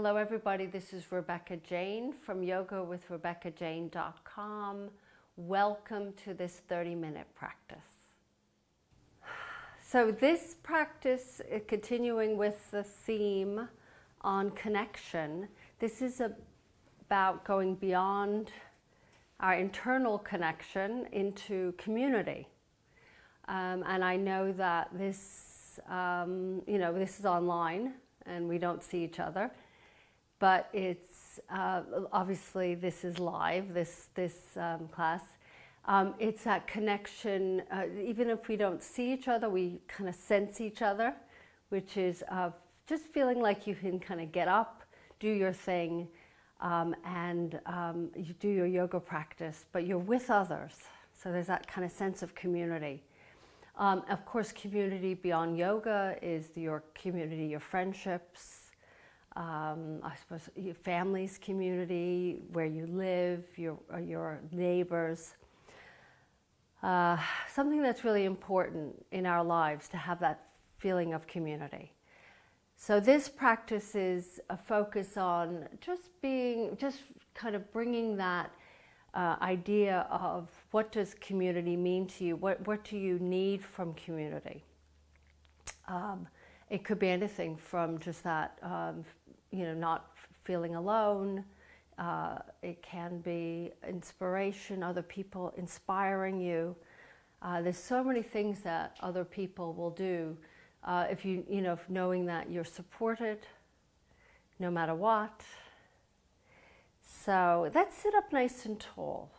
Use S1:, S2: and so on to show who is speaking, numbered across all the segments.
S1: Hello everybody, this is Rebecca Jane from yogawithrebeccajane.com. Welcome to this 30-minute practice. So this practice, continuing with the theme on connection, this is about going beyond our internal connection into community. And I know that this, this is online and we don't see each other. But it's obviously this is live, this class. It's that connection, even if we don't see each other, we kind of sense each other, which is just feeling like you can kind of get up, do your thing, and you do your yoga practice, but you're with others. So there's that kind of sense of community. Of course, community beyond yoga is your community, your friendships, I suppose your family's community, where you live, your neighbors. Something that's really important in our lives to have that feeling of community. So this practice is a focus on just kind of bringing that idea of what does community mean to you? What do you need from community? It could be anything from just that, not feeling alone. It can be inspiration, other people inspiring you. There's so many things that other people will do if knowing that you're supported no matter what. So let's sit up nice and tall.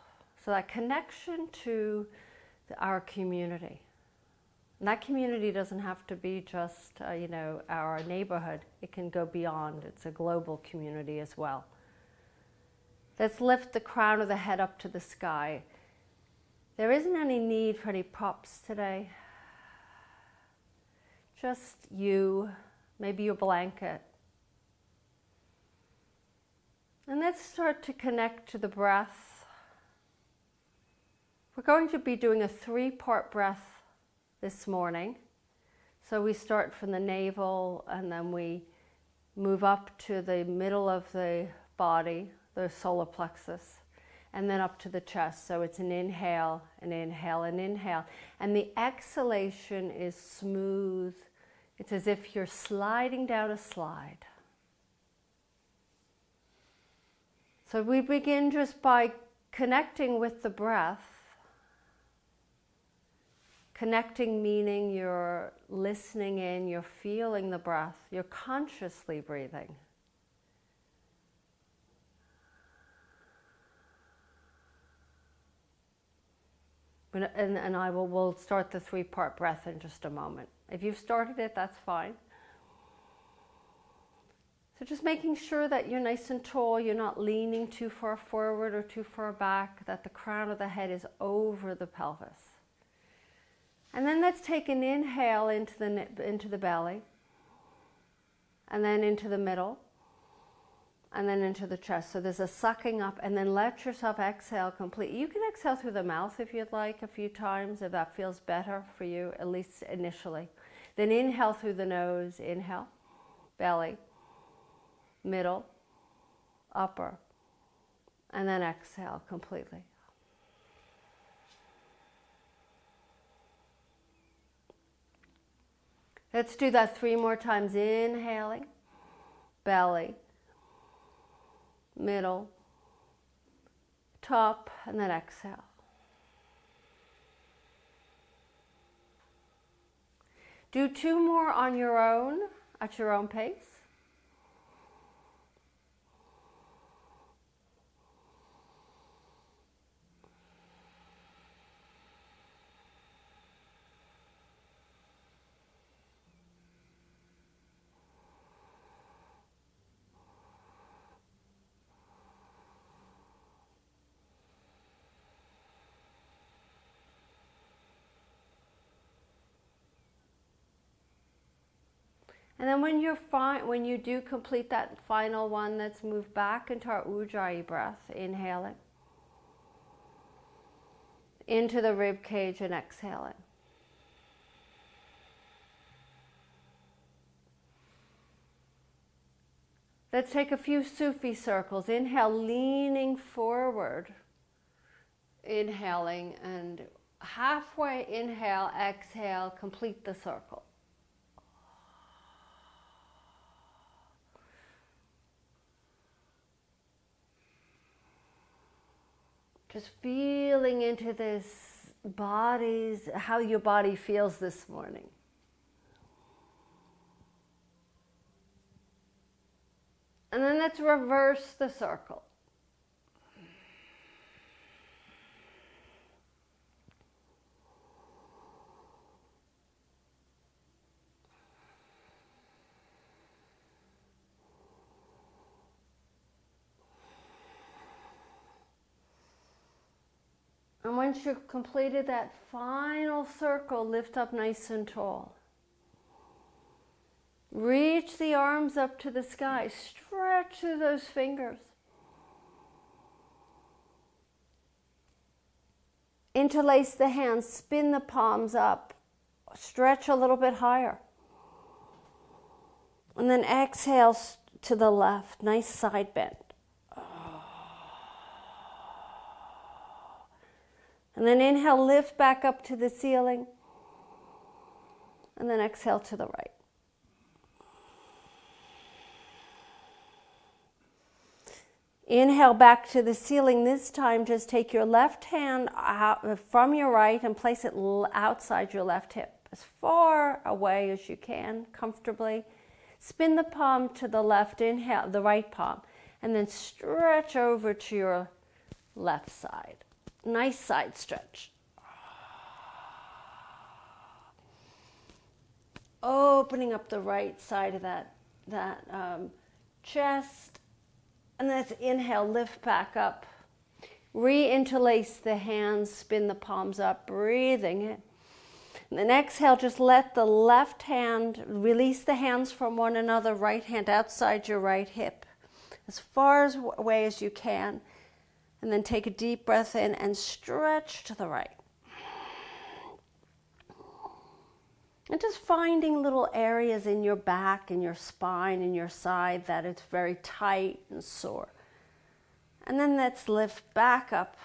S1: So that connection to our community. And that community doesn't have to be just, our neighborhood. It can go beyond. It's a global community as well. Let's lift the crown of the head up to the sky. There isn't any need for any props today. Just you, maybe your blanket. And let's start to connect to the breath. We're going to be doing a 3-part breath this morning. So we start from the navel and then we move up to the middle of the body, the solar plexus, and then up to the chest. So it's an inhale, an inhale, an inhale. And the exhalation is smooth. It's as if you're sliding down a slide. So we begin just by connecting with the breath. Connecting meaning you're listening in, you're feeling the breath, you're consciously breathing. And we'll start the 3-part breath in just a moment. If you've started it, that's fine. So just making sure that you're nice and tall, you're not leaning too far forward or too far back, that the crown of the head is over the pelvis. And then let's take an inhale into the belly, and then into the middle, and then into the chest. So there's a sucking up, and then let yourself exhale completely. You can exhale through the mouth if you'd like a few times, if that feels better for you, at least initially. Then inhale through the nose, inhale, belly, middle, upper, and then exhale completely. Let's do that 3 more times. Inhaling, belly, middle, top, and then exhale. Do 2 more on your own, at your own pace. And then when you do complete that final one, let's move back into our Ujjayi breath, inhaling into the rib cage and exhaling. Let's take a few Sufi circles. Inhale, leaning forward. Inhaling, and halfway inhale, exhale, complete the circle. Just feeling into this body's, how your body feels this morning. And then let's reverse the circle. And once you've completed that final circle, lift up nice and tall. Reach the arms up to the sky. Stretch through those fingers. Interlace the hands. Spin the palms up. Stretch a little bit higher. And then exhale to the left. Nice side bend. And then inhale, lift back up to the ceiling. And then exhale to the right. Inhale back to the ceiling. This time, just take your left hand out from your right and place it outside your left hip, as far away as you can, comfortably. Spin the palm to the left, inhale, the right palm, and then stretch over to your left side. Nice side stretch. Opening up the right side of that chest. And let's inhale, lift back up. Re-interlace the hands, spin the palms up, breathing it. And then exhale, just let the left hand, release the hands from one another, right hand outside your right hip, as far away as you can. And then take a deep breath in and stretch to the right. And just finding little areas in your back, in your spine, in your side that it's very tight and sore. And then let's lift back up.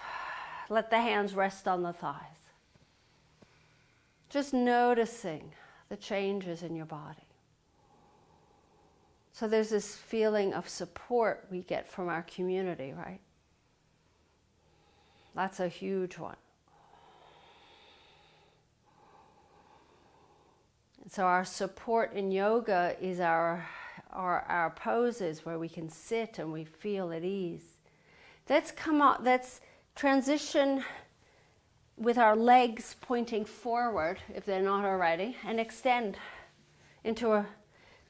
S1: Let the hands rest on the thighs. Just noticing the changes in your body. So there's this feeling of support we get from our community, right? That's a huge one. So our support in yoga is our poses where we can sit and we feel at ease. Let's transition with our legs pointing forward, if they're not already, and extend into a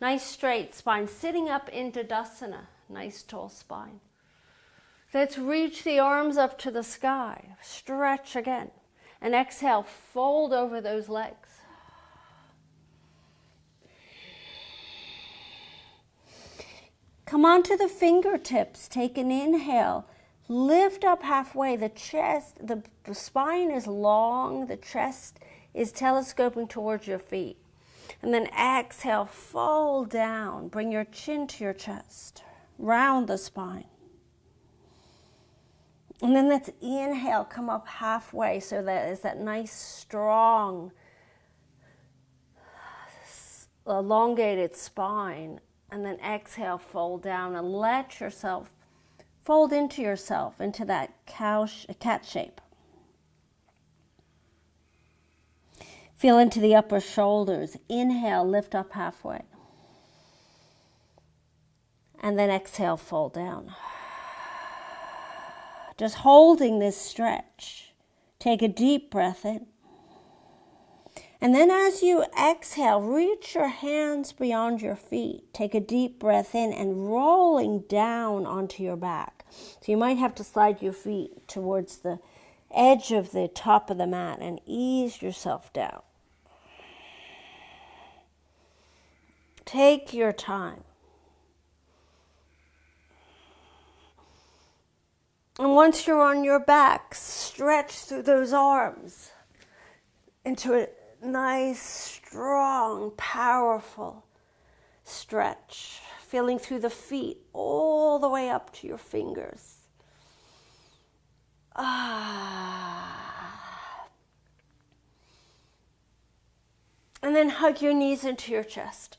S1: nice straight spine, sitting up into Dasana, nice tall spine. Let's reach the arms up to the sky. Stretch again. And exhale, fold over those legs. Come onto the fingertips. Take an inhale. Lift up halfway. The chest, the spine is long. The chest is telescoping towards your feet. And then exhale, fold down. Bring your chin to your chest. Round the spine. And then let's inhale, come up halfway so that it's that nice, strong, elongated spine. And then exhale, fold down and let yourself fold into yourself, into that cat shape. Feel into the upper shoulders. Inhale, lift up halfway. And then exhale, fold down. Just holding this stretch. Take a deep breath in. And then as you exhale, reach your hands beyond your feet. Take a deep breath in and rolling down onto your back. So you might have to slide your feet towards the edge of the top of the mat and ease yourself down. Take your time. And once you're on your back, stretch through those arms into a nice, strong, powerful stretch.
S2: feeling through the feet all the way up to your fingers. And then hug your knees into your chest.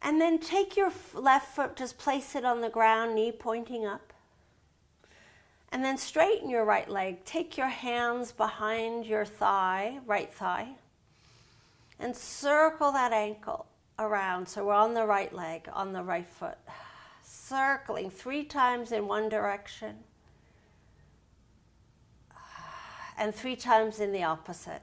S2: And then take your left foot, just place it on the ground, knee pointing up. And then straighten your right leg. Take your hands behind your thigh, right thigh, and circle that ankle around. So we're on the right leg, on the right foot. Circling 3 times in one direction and 3 times in the opposite.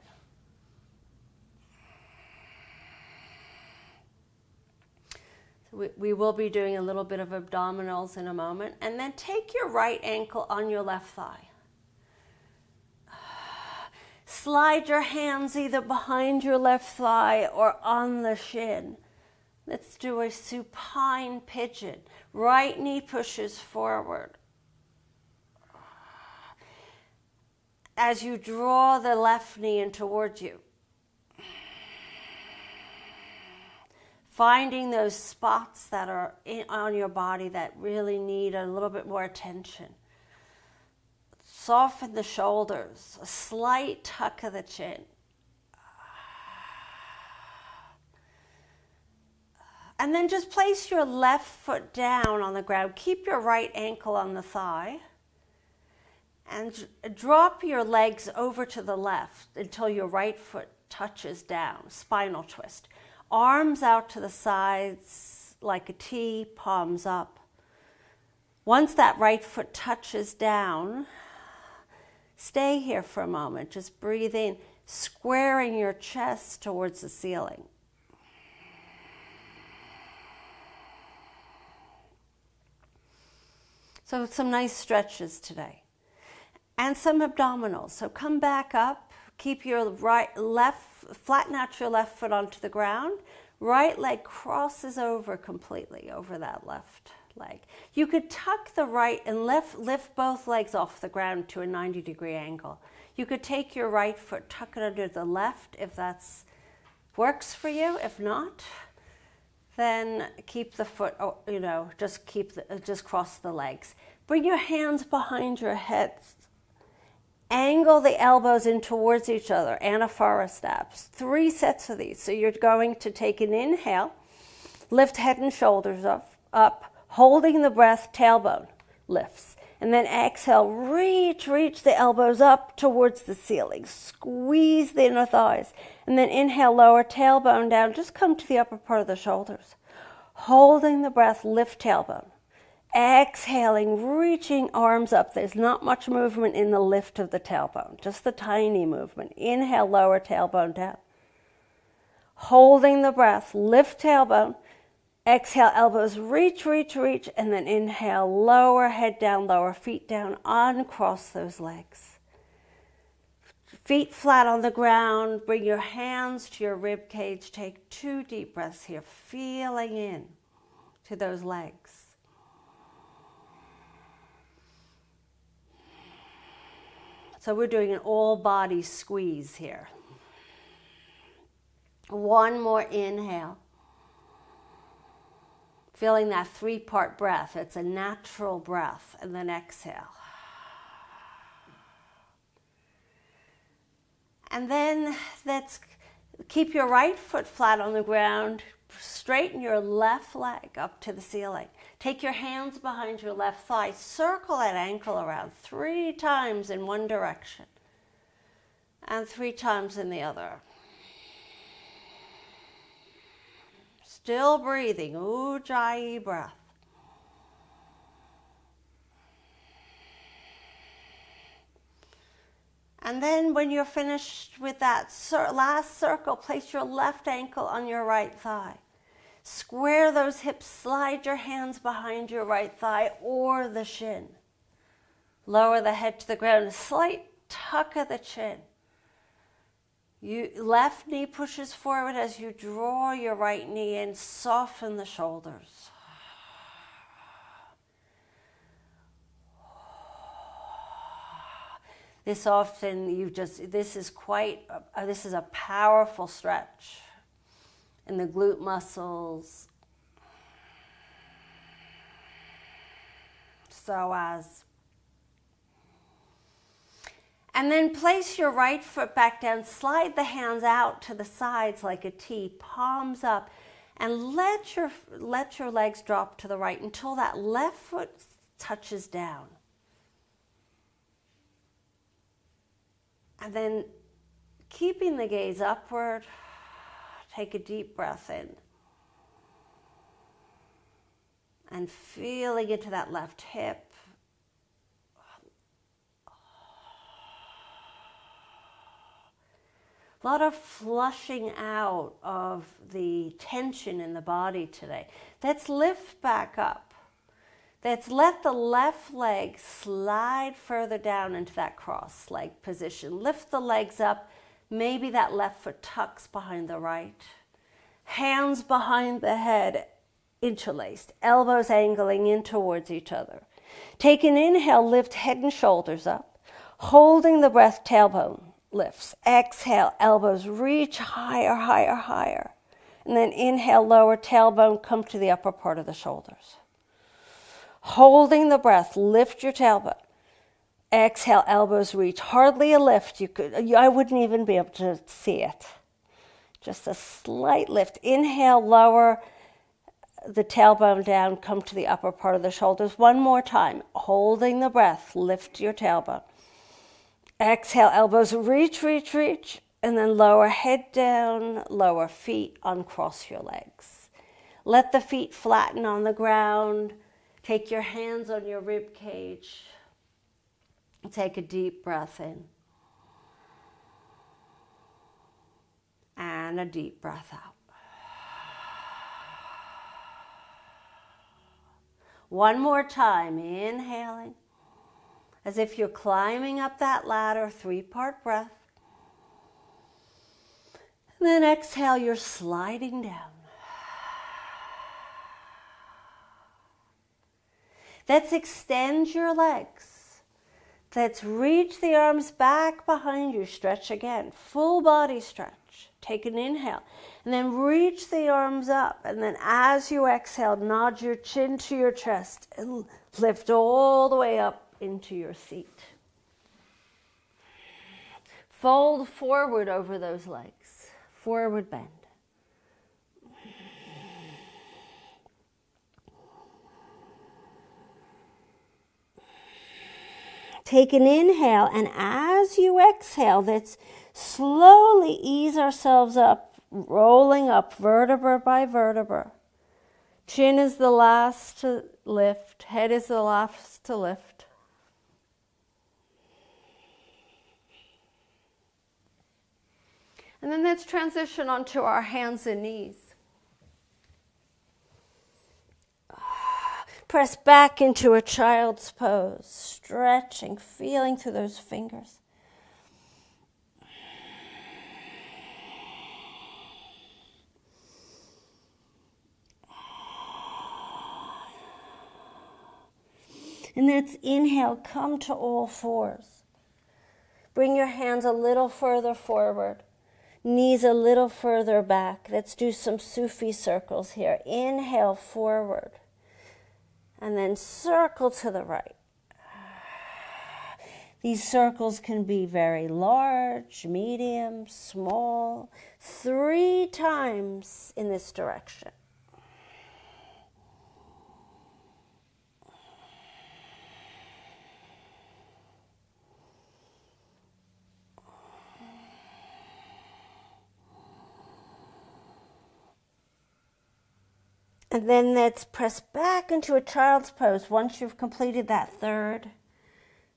S2: We will be doing a little bit of abdominals in a moment. And then take your right ankle on your left thigh. Slide your hands either behind your left thigh or on the shin. Let's do a supine pigeon. Right knee pushes forward. As you draw the left knee in towards you. Finding those spots that are on your body that really need a little bit more attention. Soften the shoulders, a slight tuck of the chin. And then just place your left foot down on the ground. Keep your right ankle on the thigh. And drop your legs over to the left until your right foot touches down, spinal twist. Arms out to the sides like a T, palms up. Once that right foot touches down, stay here for a moment. Just breathe in, squaring your chest towards the ceiling. So some nice stretches today. And some abdominals. So come back up, keep your flatten out your left foot onto the ground. Right leg crosses over completely over that left leg. You could tuck the right and lift both legs off the ground to a 90-degree angle. You could take your right foot, tuck it under the left if that works for you. If not, then keep the foot, just cross the legs. Bring your hands behind your heads. Angle the elbows in towards each other, anaphora steps. 3 sets of these. So you're going to take an inhale, lift head and shoulders up, holding the breath, tailbone lifts. And then exhale, reach the elbows up towards the ceiling. Squeeze the inner thighs. And then inhale, lower tailbone down. Just come to the upper part of the shoulders. Holding the breath, lift tailbone. Exhaling, reaching arms up. There's not much movement in the lift of the tailbone, just the tiny movement. Inhale, lower tailbone down. Holding the breath, lift tailbone. Exhale, elbows reach, and then inhale, lower head down, lower feet down, uncross those legs. Feet flat on the ground, bring your hands to your rib cage. Take 2 deep breaths here, feeling in to those legs. So we're doing an all body squeeze here. 1 more inhale. Feeling that 3-part breath. It's a natural breath. And then exhale. And then let's keep your right foot flat on the ground. Straighten your left leg up to the ceiling. Take your hands behind your left thigh. Circle that ankle around 3 times in one direction. And 3 times in the other. Still breathing, Ujjayi breath. And then when you're finished with that last circle, place your left ankle on your right thigh. Square those hips, slide your hands behind your right thigh or the shin. Lower the head to the ground, a slight tuck of the chin. Left knee pushes forward as you draw your right knee in, soften the shoulders. This often this is a powerful stretch in the glute muscles, psoas. And then place your right foot back down, slide the hands out to the sides like a T, palms up, and let your legs drop to the right until that left foot touches down. And then keeping the gaze upward, take a deep breath in. And feeling into that left hip. A lot of flushing out of the tension in the body today. Let's lift back up. Let's let the left leg slide further down into that cross leg position. Lift the legs up. Maybe that left foot tucks behind the right. Hands behind the head, interlaced. Elbows angling in towards each other. Take an inhale, lift head and shoulders up. Holding the breath, tailbone lifts. Exhale, elbows reach higher, higher, higher. And then inhale, lower tailbone, come to the upper part of the shoulders. Holding the breath, lift your tailbone. Exhale, elbows reach. Hardly a lift. I wouldn't even be able to see it. Just a slight lift. Inhale, lower the tailbone down, come to the upper part of the shoulders. One more time. Holding the breath, lift your tailbone. Exhale, elbows reach, reach, reach. And then lower head down, lower feet, uncross your legs. Let the feet flatten on the ground. Take your hands on your rib cage. Take a deep breath in. And a deep breath out. One more time, inhaling. As if you're climbing up that ladder, 3-part breath. And then exhale, you're sliding down. Let's extend your legs. Let's reach the arms back behind you. Stretch again. Full body stretch. Take an inhale. And then reach the arms up. And then as you exhale, nod your chin to your chest and lift all the way up into your seat. Fold forward over those legs. Forward bend. Take an inhale, and as you exhale, let's slowly ease ourselves up, rolling up vertebra by vertebra. Chin is the last to lift, head is the last to lift. And then let's transition onto our hands and knees. Press back into a child's pose, stretching, feeling through those fingers. And let's inhale, come to all fours. Bring your hands a little further forward, knees a little further back. Let's do some Sufi circles here. Inhale, forward. And then circle to the right. These circles can be very large, medium, small. 3 times in this direction. And then let's press back into a child's pose once you've completed that 3rd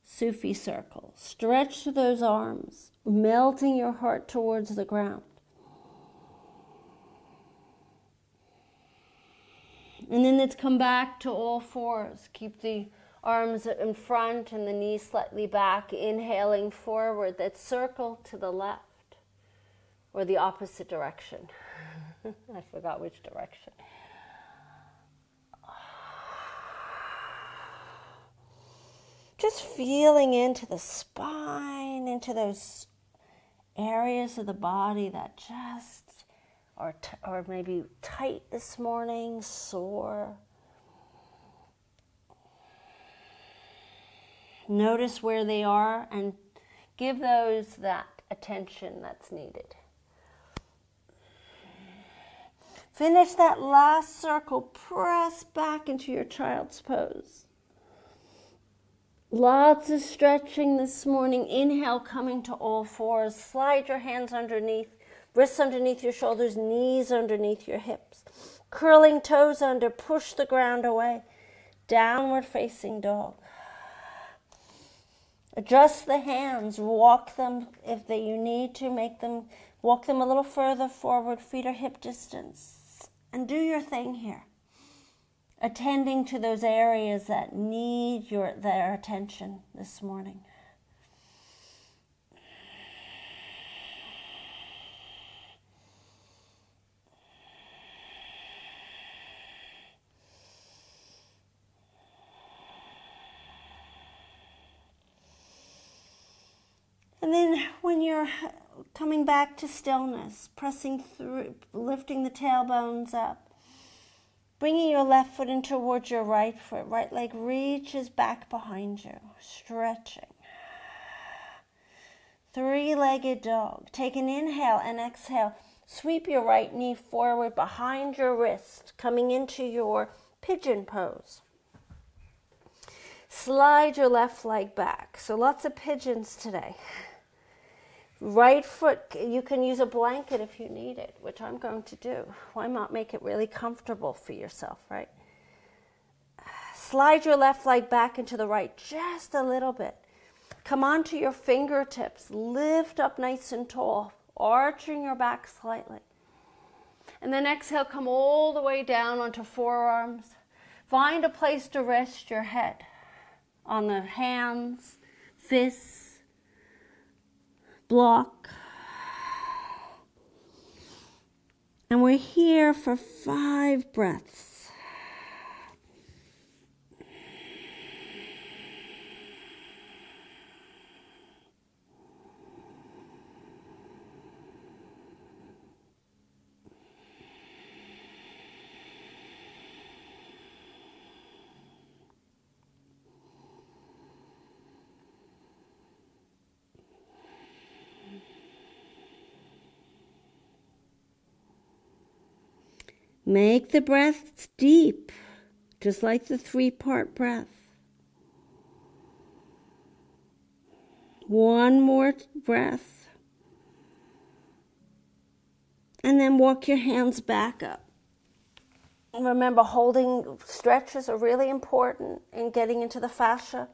S2: Sufi circle. Stretch through those arms, melting your heart towards the ground. And then let's come back to all fours. Keep the arms in front and the knees slightly back, inhaling forward. Let's circle to the left or the opposite direction. I forgot which direction. Just feeling into the spine. into those areas of the body that just or maybe tight this morning, sore. Notice where they are and give those that attention that's needed. Finish that last circle. Press back into your child's pose. Lots of stretching this morning. Inhale, coming to all fours. Slide your hands underneath, wrists underneath your shoulders, knees underneath your hips. Curling toes under, push the ground away. Downward facing dog. Adjust the hands, walk them if you need to, walk them a little further forward, feet are hip distance. And do your thing here, attending to those areas that need their attention this morning. And then when you're coming back to stillness, pressing through, lifting the tailbones up, bringing your left foot in towards your right foot, right leg reaches back behind you, stretching. Three-legged dog. Take an inhale and exhale. Sweep your right knee forward behind your wrist, coming into your pigeon pose. Slide your left leg back. So lots of pigeons today. Right foot, you can use a blanket if you need it, which I'm going to do. Why not make it really comfortable for yourself, right? Slide your left leg back into the right just a little bit. Come onto your fingertips. Lift up nice and tall, arching your back slightly. And then exhale, come all the way down onto forearms. Find a place to rest your head on the hands, fists, block. And we're here for 5 breaths. Make the breaths deep, just like the 3-part breath. One more breath. And then walk your hands back up. Remember, holding stretches are really important in getting into the fascia.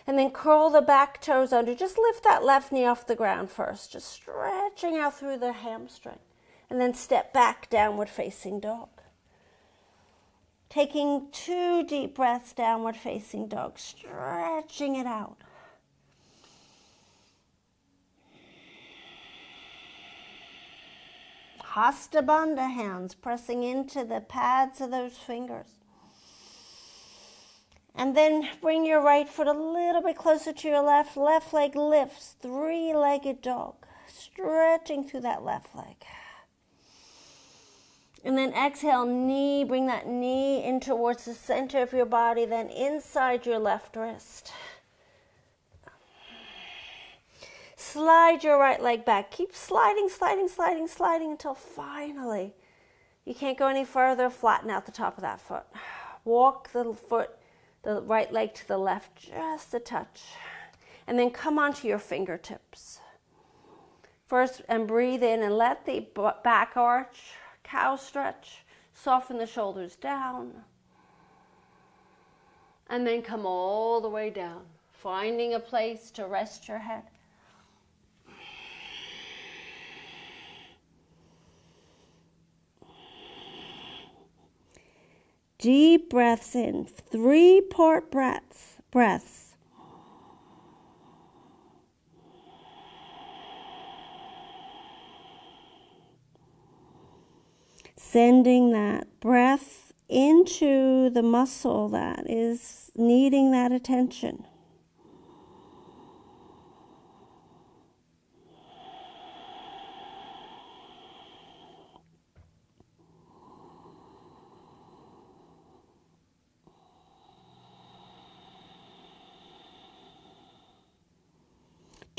S2: And then curl the back toes under. Just lift that left knee off the ground first, just stretching out through the hamstring. And then step back, downward facing dog. Taking 2 deep breaths, downward facing dog, stretching it out. Hasta Bandha hands, pressing into the pads of those fingers. And then bring your right foot a little bit closer to your left. Left leg lifts, 3-legged dog, stretching through that left leg. And then exhale, bring that knee in towards the center of your body, then inside your left wrist. Slide your right leg back. Keep sliding, sliding, sliding, sliding until finally you can't go any further. Flatten out the top of that foot. Walk the right leg to the left just a touch. And then come onto your fingertips. First, and breathe in and let the back arch, cow stretch, soften the shoulders down. And then come all the way down, finding a place to rest your head. Deep breaths in, 3-part breaths. Sending that breath into the muscle that is needing that attention.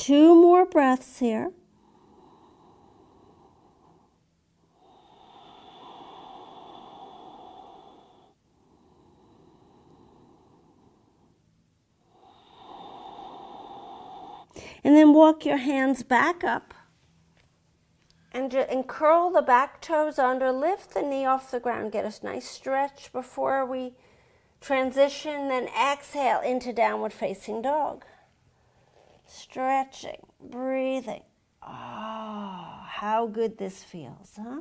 S2: 2 more breaths here. And then walk your hands back up and curl the back toes under, lift the knee off the ground, get a nice stretch before we transition, then exhale into downward facing dog. Stretching, breathing. Oh, how good this feels, huh?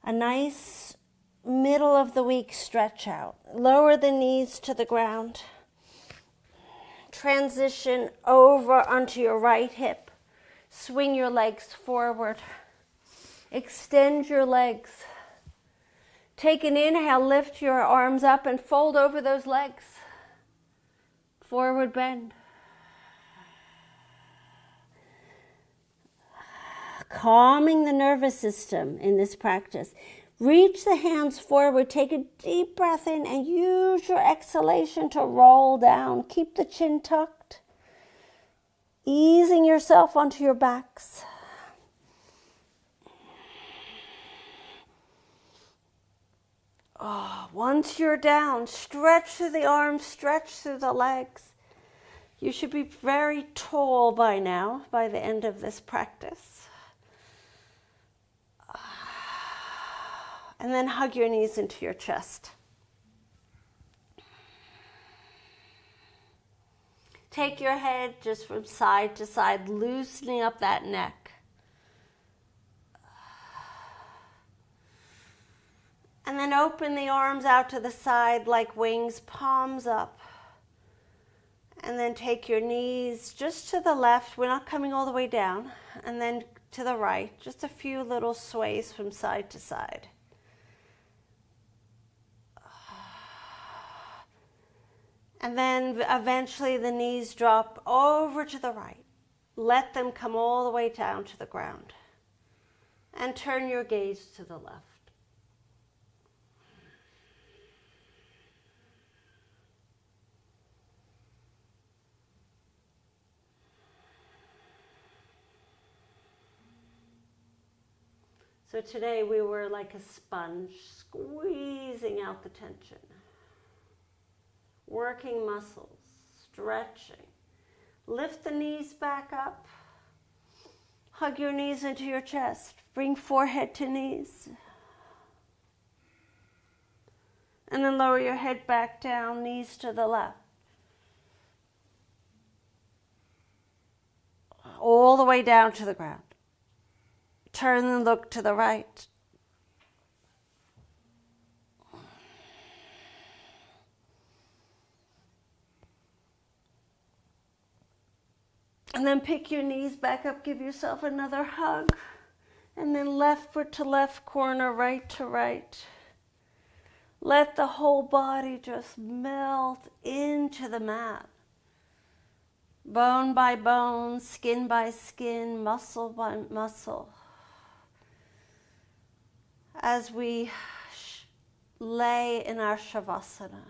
S2: A nice middle of the week stretch out. Lower the knees to the ground. Transition over onto your right hip. Swing your legs forward. Extend your legs. Take an inhale, lift your arms up and fold over those legs. Forward bend. Calming the nervous system in this practice. Reach the hands forward, take a deep breath in and use your exhalation to roll down. Keep the chin tucked. Easing yourself onto your backs. Oh, once you're down, stretch through the arms, stretch through the legs. You should be very tall by now, by the end of this practice. And then hug your knees into your chest. Take your head just from side to side, loosening up that neck. And then open the arms out to the side like wings, palms up. And then take your knees just to the left. We're not coming all the way down. And then to the right, just a few little sways from side to side. And then eventually the knees drop over to the right. Let them come all the way down to the ground. And turn your gaze to the left. So today we were like a sponge, squeezing out the tension. Working muscles, stretching. Lift the knees back up. Hug your knees into your chest. Bring forehead to knees. And then lower your head back down, knees to the left. All the way down to the ground. Turn and look to the right. And then pick your knees back up, give yourself another hug. And then left foot to left corner, right to right. Let the whole body just melt into the mat. Bone by bone, skin by skin, muscle by muscle. As we lay in our Shavasana.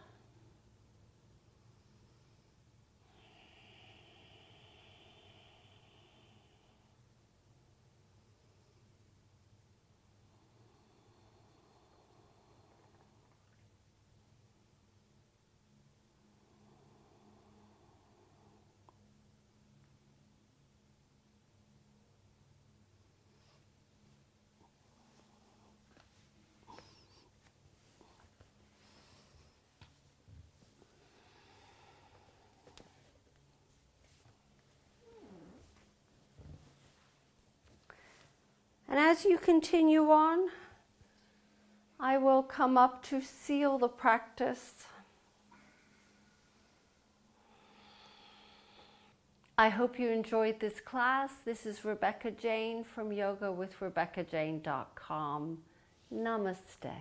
S2: And as you continue on, I will come up to seal the practice. I hope you enjoyed this class. This is Rebecca Jane from yogawithrebeccajane.com. Namaste.